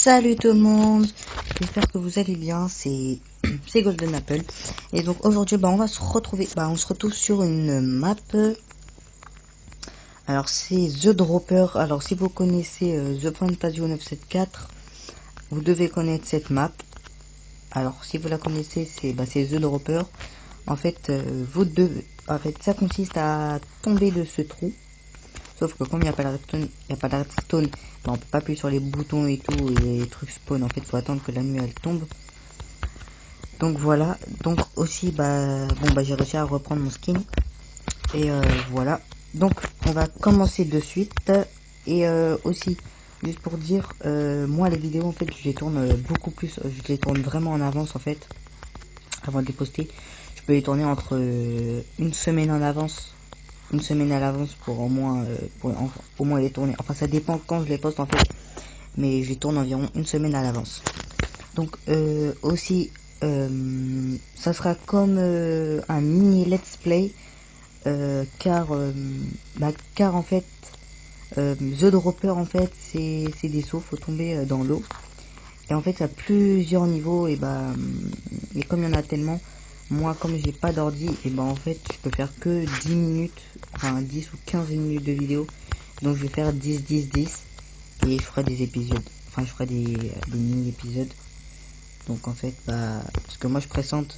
Salut tout le monde, j'espère que vous allez bien, c'est Golden Apple. Et donc aujourd'hui on va se retrouver, on se retrouve sur une map. Alors c'est The Dropper. Alors si vous connaissez The Fantasio 974, vous devez connaître cette map. Alors si vous la connaissez, c'est The Dropper. En fait ça consiste à tomber de ce trou. Sauf que comme il n'y a pas de redstone, on peut pas appuyer sur les boutons et tout, et les trucs spawn. En fait, faut attendre que la nuit elle tombe. Donc voilà. Donc aussi, j'ai réussi à reprendre mon skin. Et voilà. Donc on va commencer de suite. Et aussi, juste pour dire, moi les vidéos en fait, je les tourne beaucoup plus. Je les tourne vraiment en avance en fait, avant de les poster. Je peux les tourner entre une semaine en avance. Une semaine à l'avance pour au moins au moins les tourner. Enfin ça dépend quand je les poste en fait, mais je les tourne environ une semaine à l'avance. Donc aussi ça sera comme un mini let's play, car en fait The Dropper en fait c'est des sauts, faut tomber dans l'eau, et en fait il y a plusieurs niveaux, et comme il y en a tellement, moi comme j'ai pas d'ordi, et en fait je peux faire que 10 minutes, enfin 10 ou 15 minutes de vidéo. Donc je vais faire 10 10 10, et je ferai des épisodes, enfin je ferai des mini épisodes. Donc en fait parce que moi je présente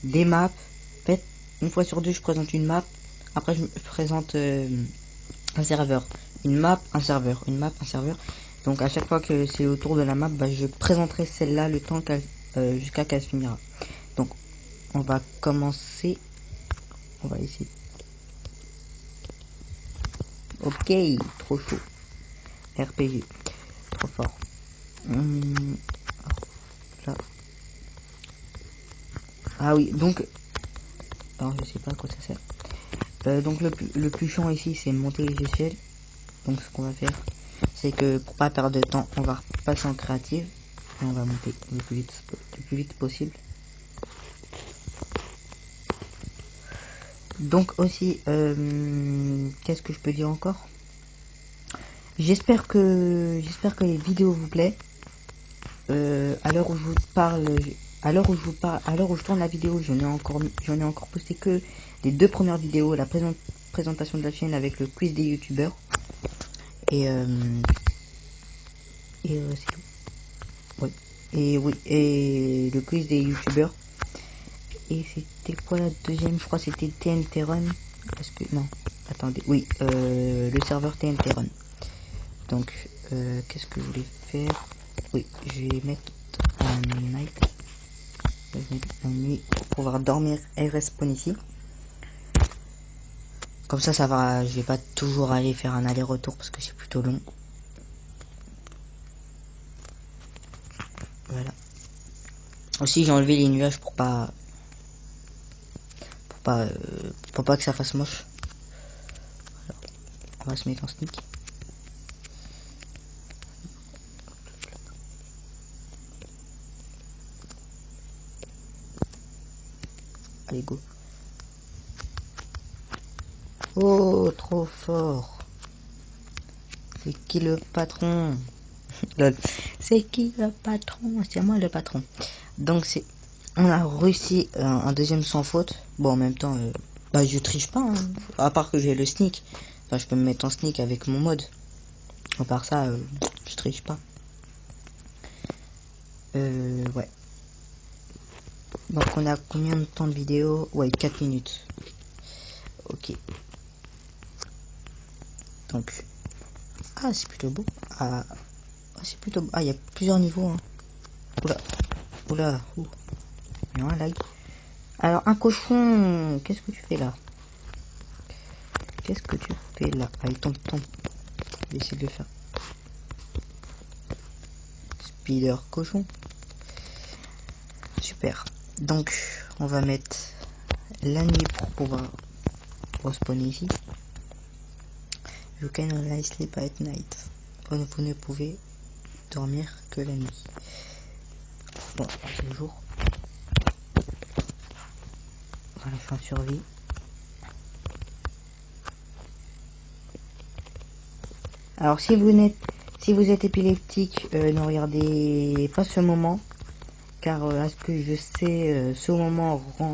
des maps. En fait une fois sur deux je présente une map, après je présente un serveur, une map, un serveur, une map, un serveur. Donc à chaque fois que c'est autour de la map, je présenterai celle-là le temps qu'elle jusqu'à qu'elle se finira. Donc on va commencer, on va essayer. Ok, trop chaud. RPG, trop fort. Là. Ah oui, donc alors je sais pas à quoi ça sert. Donc le plus chiant ici, c'est monter les échelles. Donc ce qu'on va faire, c'est que pour pas perdre de temps, on va passer en créative et on va monter le plus vite possible. Donc aussi, qu'est-ce que je peux dire encore? J'espère que les vidéos vous plaisent. À l'heure où je vous parle, à l'heure où je tourne la vidéo, j'en ai encore posté que les deux premières vidéos, la présentation de la chaîne avec le quiz des youtubeurs, et c'est tout. Oui. Et le quiz des youtubeurs. Et c'était quoi la deuxième? Je crois que c'était TNT Run. Parce que non, attendez, oui, le serveur TNT Run. Donc qu'est-ce que je voulais faire? Oui, je vais mettre un night, la nuit, pour pouvoir dormir et respawn ici. Comme ça va, je vais pas toujours aller faire un aller-retour parce que c'est plutôt long. Voilà. Aussi j'ai enlevé les nuages pour pas que ça fasse moche. Alors, on va se mettre en sneak. Allez, go. Oh, trop fort. C'est qui le patron? Lol. C'est qui le patron? C'est moi le patron. Donc on a réussi un deuxième sans faute. Bon, en même temps, je triche pas, hein. À part que j'ai le sneak. Enfin, je peux me mettre en sneak avec mon mode. À part ça, je triche pas. Ouais. Donc on a combien de temps de vidéo? Ouais, 4 minutes. Ok. Donc, c'est plutôt beau. C'est plutôt beau. Il y a plusieurs niveaux, hein. Oula. Il y a un lag. Alors, un cochon, qu'est-ce que tu fais là? Il tombe. Je vais essayer de le faire. Spider cochon. Super. Donc, on va mettre la nuit pour pouvoir respawner ici. You can only sleep at night. Vous ne pouvez dormir que la nuit. Bon, c'est le jour. Voilà, je suis en survie. Alors si Si vous êtes épileptique, ne regardez pas ce moment, car à ce que je sais, ce moment rend,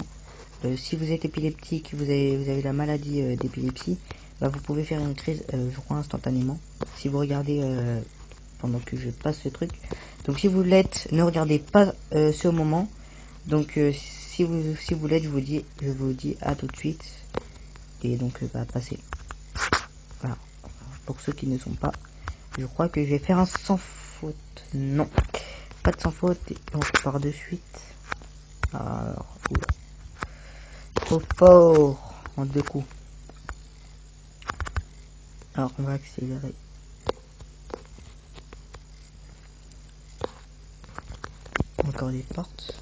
si vous êtes épileptique, vous avez la maladie d'épilepsie, bah, vous pouvez faire une crise, je crois, instantanément, si vous regardez pendant que je passe ce truc. Donc si vous l'êtes, ne regardez pas ce moment. Donc si vous l'êtes, je vous dis à tout de suite. Et donc bah, passez. Voilà. Pour ceux qui ne sont pas, je crois que je vais faire un sans faute. Non, pas de sans faute. Et on repart de suite. Alors, oula. Trop fort en 2 coups. Alors on va accélérer. Encore des portes.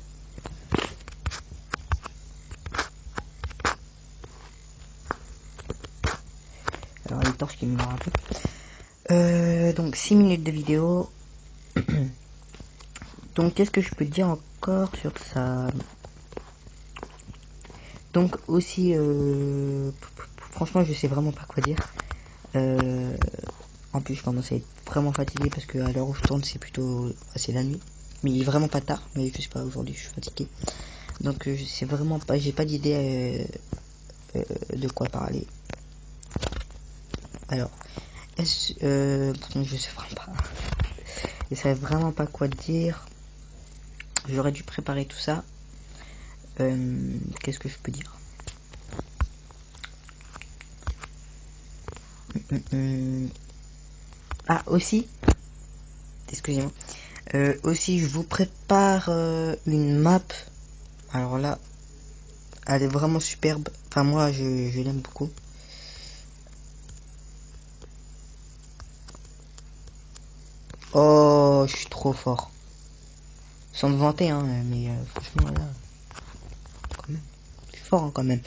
Alors les torches qui me meurent un peu. Donc 6 minutes de vidéo. Donc qu'est-ce que je peux dire encore sur ça? Donc aussi, franchement je sais vraiment pas quoi dire. En plus je commence à être vraiment fatigué parce que à l'heure où je tourne c'est la nuit. Mais il est vraiment pas tard, mais je sais pas, aujourd'hui je suis fatigué. Donc je sais vraiment pas, j'ai pas d'idée de quoi parler. Alors, je sais vraiment pas. Je sais vraiment pas quoi dire. J'aurais dû préparer tout ça. Qu'est-ce que je peux dire? Ah, aussi, excusez-moi. Aussi, je vous prépare une map. Alors là, elle est vraiment superbe. Enfin, moi, je l'aime beaucoup. Oh, je suis trop fort. Sans me vanter, hein, mais franchement, là, quand même, je suis fort, hein, quand même.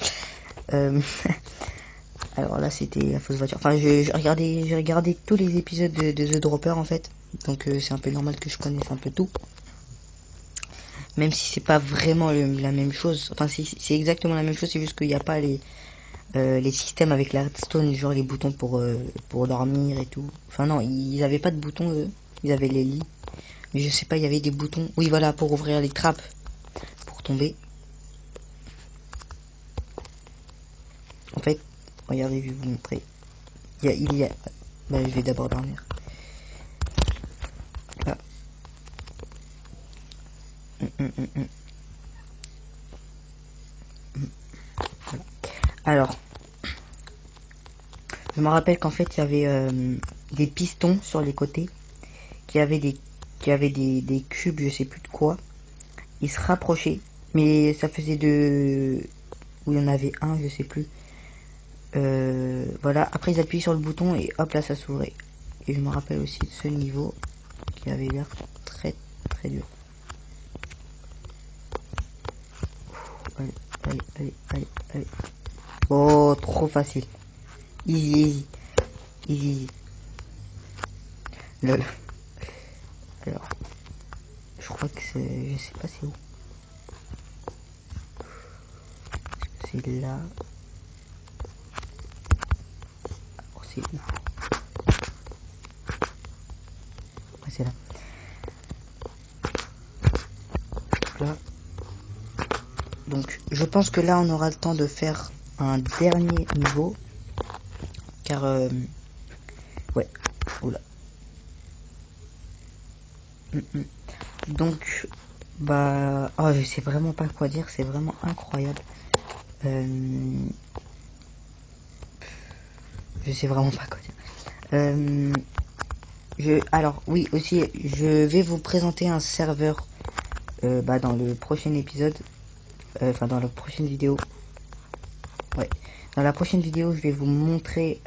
Alors là, c'était la fausse voiture. Enfin, j'ai regardé tous les épisodes de The Dropper, en fait. Donc, c'est un peu normal que je connaisse un peu tout. Même si c'est pas vraiment la même chose. Enfin, c'est exactement la même chose, c'est juste qu'il n'y a pas les systèmes avec la redstone, genre les boutons pour dormir et tout. Enfin, non, ils avaient pas de boutons, eux. Ils avaient les lits. Mais je sais pas, il y avait des boutons. Oui, voilà, pour ouvrir les trappes. Pour tomber. En fait, regardez, je vais vous montrer. Il y a... Bah, je vais d'abord dormir. Là. Voilà. Alors, je me rappelle qu'en fait, il y avait des pistons sur les côtés. Qui avaient des cubes, je sais plus de quoi. Ils se rapprochaient. Mais ça faisait de... Où il y en avait un, je sais plus. Voilà, après ils appuyaient sur le bouton et hop là ça s'ouvrait. Et je me rappelle aussi de ce niveau qui avait l'air très très dur. Allez, allez, allez, allez, allez. Oh, trop facile. Easy, easy. Easy, easy. Lol. Alors, je crois que c'est... Je sais pas c'est où. C'est là. Oh, c'est où? Ouais, c'est là. Là. Donc, je pense que là, on aura le temps de faire un dernier niveau. Car, ouais. Oula. Donc, bah... Oh, je sais vraiment pas quoi dire. C'est vraiment incroyable. Je sais vraiment pas quoi dire. Alors, oui, aussi, je vais vous présenter un serveur dans le prochain épisode. Enfin, dans la prochaine vidéo. Ouais. Dans la prochaine vidéo, je vais vous montrer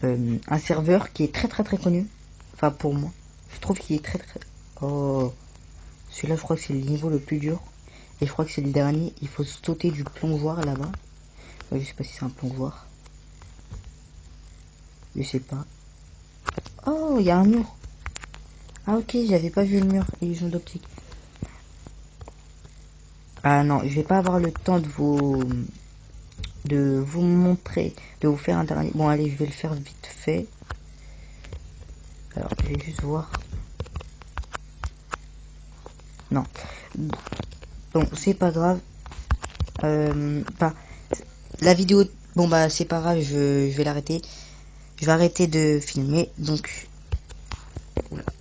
un serveur qui est très très très connu. Enfin, pour moi. Je trouve qu'il est très très... Oh. Celui-là, je crois que c'est le niveau le plus dur. Et je crois que c'est le dernier. Il faut sauter du plongeoir là-bas. Je sais pas si c'est un plongeoir. Je sais pas. Oh, il y a un mur. Ah ok, j'avais pas vu le mur. Illusion d'optique. Ah non, je vais pas avoir le temps de vous montrer, de vous faire un dernier. Bon allez, je vais le faire vite fait. Alors, je vais juste voir. Non. Bon, c'est pas grave. La vidéo, bon bah c'est pas grave, je vais l'arrêter. Je vais arrêter de filmer, donc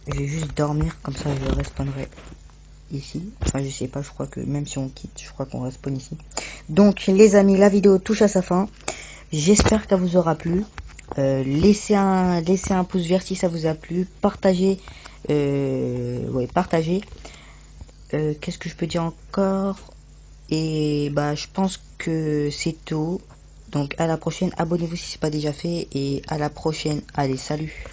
je vais juste dormir, comme ça je respawnerai ici. Enfin je sais pas, je crois que même si on quitte, je crois qu'on respawn ici. Donc les amis, la vidéo touche à sa fin. J'espère qu'elle vous aura plu. Laissez un pouce vert si ça vous a plu. Partagez. Ouais, partagez. Qu'est-ce que je peux dire encore? Et bah je pense que c'est tout. Donc à la prochaine, abonnez-vous si c'est pas déjà fait. Et à la prochaine. Allez, salut.